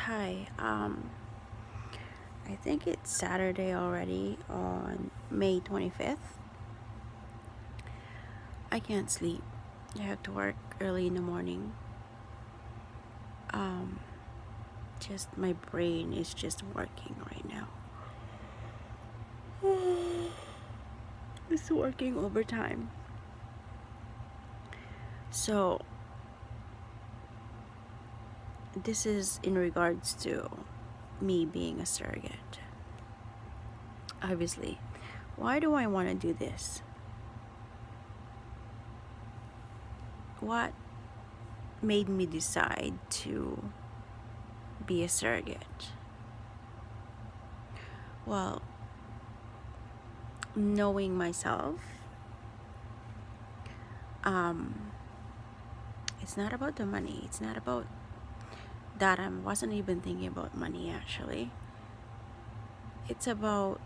Hi. I think it's Saturday already on May 25th. I can't sleep. I have to work early in the morning. Um, just my brain is just working right now. It's working overtime. So, this is in regards to me being a surrogate. Obviously, why do I want to do this? What made me decide to be a surrogate? Well, knowing myself, um, it's not about the money. It's not about that. I wasn't even thinking about money actually. It's about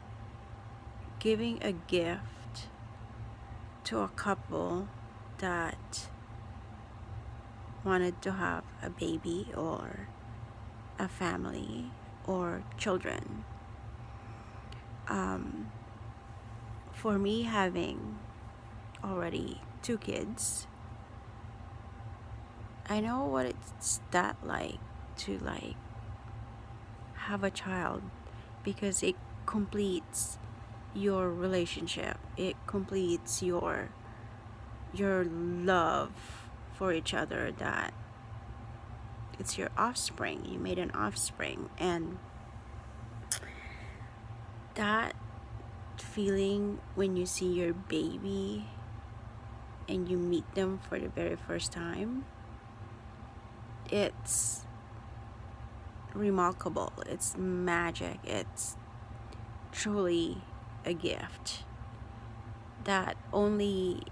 giving a gift to a couple that wanted to have a baby or a family or children. For me, having already 2 kids, I know what it's that like to have a child, because it completes your relationship. It completes your love for each other, that it's your offspring. You made an offspring, and that feeling when you see your baby and you meet them for the very first time, it's remarkable. It's magic. It's truly a gift that only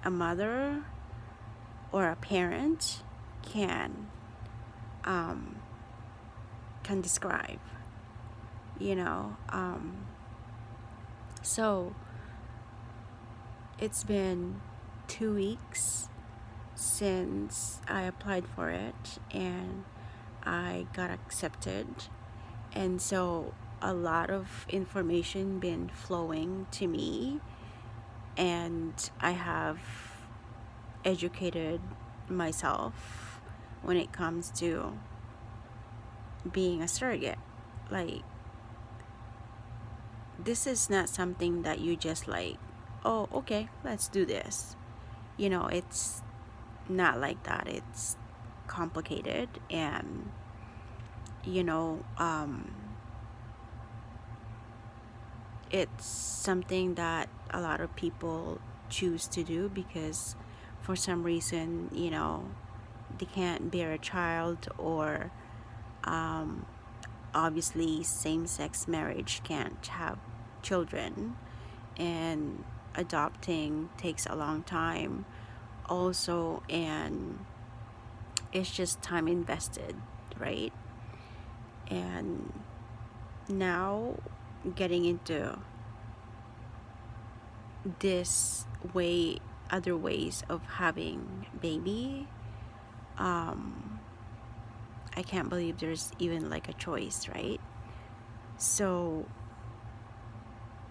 a mother or a parent can describe, you know. So it's been 2 weeks since I applied for it and I got accepted, and so a lot of information been flowing to me, and I have educated myself when it comes to being a surrogate. Like, this is not something that you just oh, okay, let's do this. It's not like that. It's complicated, and you know um it's something that a lot of people choose to do because for some reason, they can't bear a child, or obviously same-sex marriage can't have children, and adopting takes a long time also, and it's just time invested, right? And now getting into this way, other ways of having baby, I can't believe there's even like a choice, right? So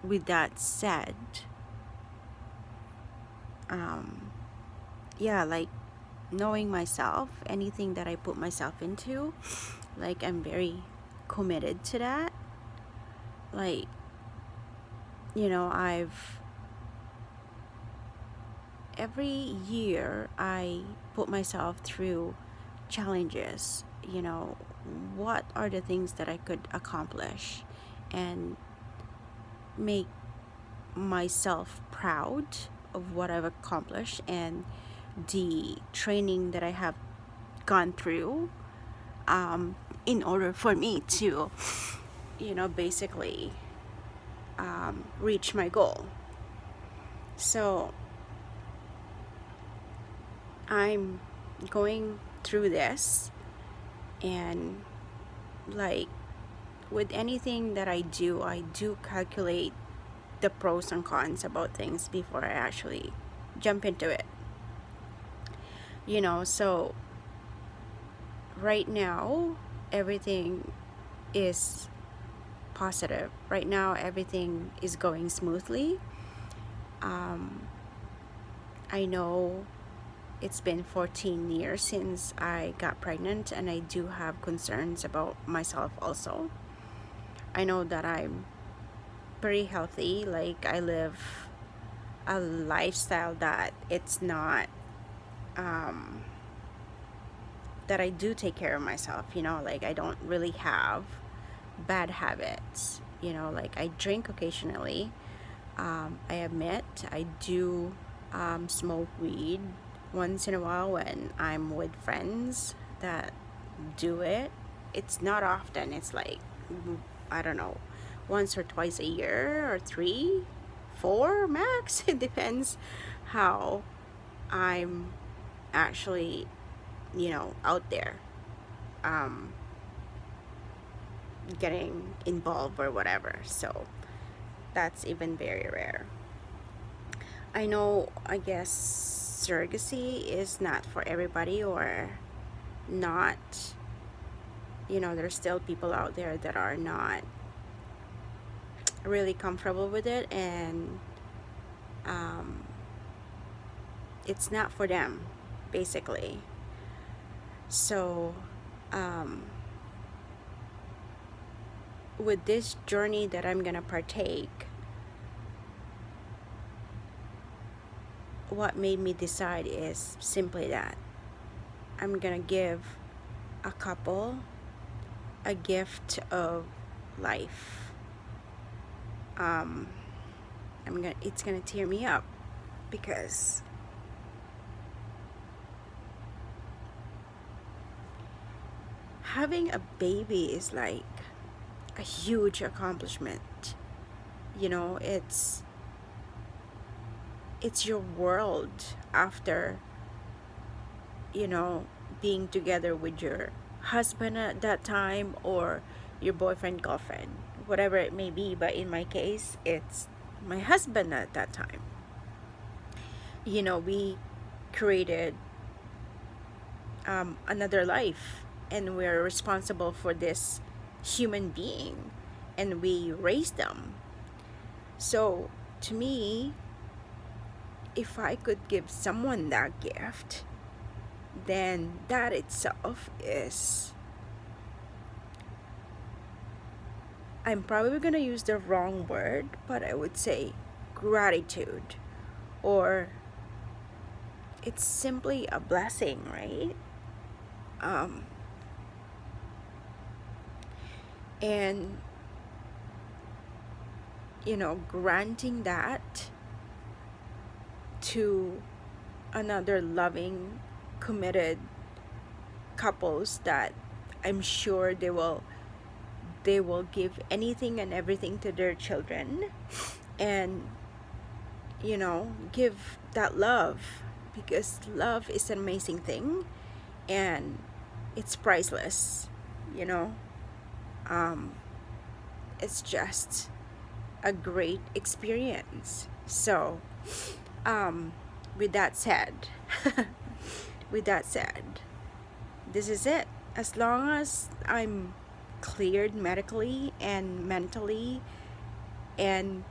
with that said, yeah, like, knowing myself, anything that I put myself into, like, I'm very committed to that. Like, I've every year I put myself through challenges. What are the things that I could accomplish and make myself proud of what I've accomplished, and the training that I have gone through, in order for me to basically reach my goal. So I'm going through this, and like with anything that I do calculate the pros and cons about things before I actually jump into it. So right now everything is positive. Right now, everything is going smoothly. I know it's been 14 years since I got pregnant, and I do have concerns about myself also. I know that I'm pretty healthy. Like, I live a lifestyle that it's not, that I do take care of myself, like I don't really have bad habits, like I drink occasionally. I admit I do smoke weed once in a while when I'm with friends that do it. It's not often. It's like, I don't know, once or twice a year, or 3, 4 max. It depends how I'm actually, out there, getting involved or whatever. So that's even very rare. I know, I guess surrogacy is not for everybody, or not, there's still people out there that are not really comfortable with it, and it's not for them, basically. So with this journey that I'm gonna partake, what made me decide is simply that I'm gonna give a couple a gift of life. It's gonna tear me up, because having a baby is like a huge accomplishment. It's your world after, being together with your husband at that time, or your boyfriend, girlfriend, whatever it may be. But in my case, it's my husband at that time. We created another life, and we're responsible for this human being, and we raised them. So to me, if I could give someone that gift, then that itself is, I'm probably going to use the wrong word, but I would say gratitude, or it's simply a blessing, right? And granting that to another loving, committed couples, that I'm sure they will give anything and everything to their children, and give that love, because love is an amazing thing, and it's priceless. It's just a great experience. So with that said with that said, this is it. As long as I'm cleared medically and mentally, and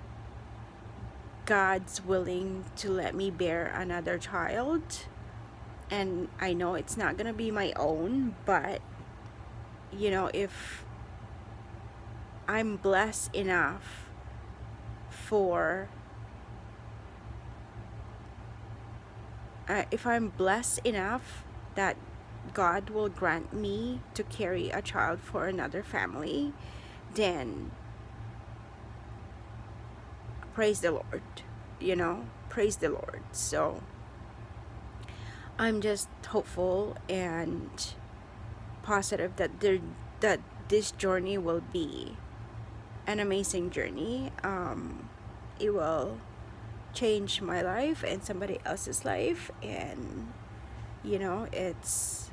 God's willing to let me bear another child, and I know it's not gonna be my own, but if I'm blessed enough for if I'm blessed enough that God will grant me to carry a child for another family, then praise the Lord, praise the Lord. So I'm just hopeful and positive that this journey will be an amazing journey. It will change my life and somebody else's life, and it's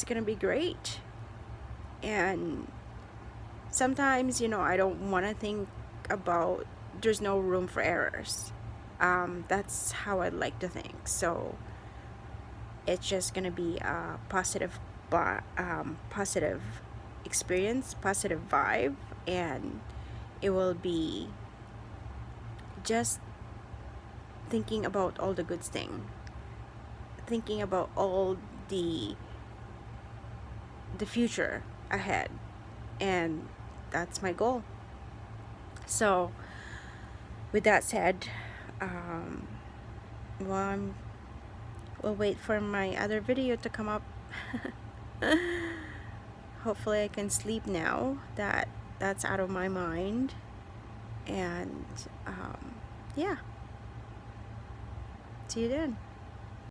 gonna be great. And sometimes I don't want to think about, there's no room for errors. That's how I'd like to think. So it's just gonna be a positive positive experience, positive vibe, and it will be just thinking about all the good things, thinking about all the future ahead, and that's my goal. So with that said, well, we'll wait for my other video to come up. Hopefully I can sleep now that that's out of my mind. And yeah, see you then.